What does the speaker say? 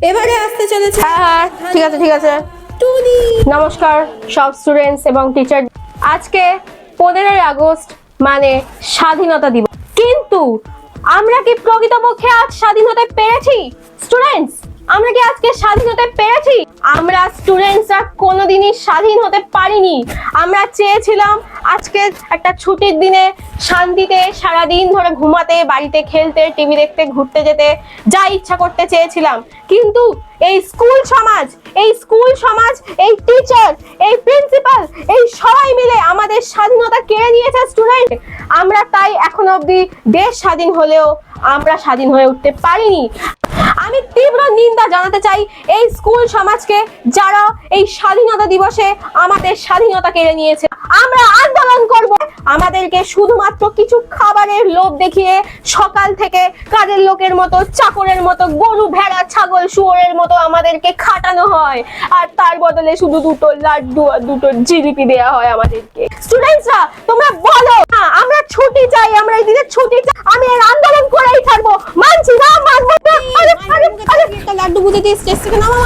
এবারে আসতে চলেছে। হ্যাঁ ঠিক আছে ঠিক আছে। টুনি। নমস্কার সব স্টুডেন্টস এবং টিচার। আজকে 15ই আগস্ট মানে স্বাধীনতা দিবস, কিন্তু আমরা কি প্রকৃতপক্ষে আজ স্বাধীন হতে পেরেছি? স্টুডেন্টস, আমরা কি আজকে স্বাধীন হতে পেরেছি? আমরা স্টুডেন্টসরা কোনোদিনই স্বাধীন হতে পারিনি। আমরা চেয়েছিলাম আজকে একটা ছুটির দিনে শান্তিতে সারাদিন ধরে ঘুমাতে, বাড়িতে খেলতে, টিভি দেখতে, ঘুরতে যেতে, যা ইচ্ছা করতে চেয়েছিলাম, কিন্তু এই স্কুল সমাজ, এই টিচার, এই প্রিন্সিপাল, এই সবাই মিলে আমাদের স্বাধীনতা কেড়ে নিয়েছে স্টুডেন্ট। আমরা তাই এখনো অবধি দেশ স্বাধীন হলেও আমরা স্বাধীন হয়ে উঠতে পারিনি। আমি তীব্র নিন্দা জানাতে চাই এই স্কুল সমাজকে, যারা এই স্বাধীনতা দিবসে আমাদের স্বাধীনতা কেড়ে নিয়েছে। আমরা আন্দোলন করব। আমাদেরকে শুধুমাত্র কিছু খাবারের লোভ দেখিয়ে সকাল থেকে কাজের লোকের মতো, চাকরের মতো, গরু, ভেড়া, ছাগল, শুয়োরের মতো আমাদেরকে খাটানো হয়, আর তার বদলে শুধু দুটো লাড্ডু আর দুটো জিলিপি দেওয়া হয় আমাদেরকে। স্টুডেন্টসরা, তোমরা বলো না, আমরা ছুটি চাই, আমরা এই দিনে ছুটি চাই। আমি এর আন্দোলন করেই থাকবো, মানছি না, মানবো না। লাড্ডু বুঝে দিয়ে স্টেজ থেকে নামা।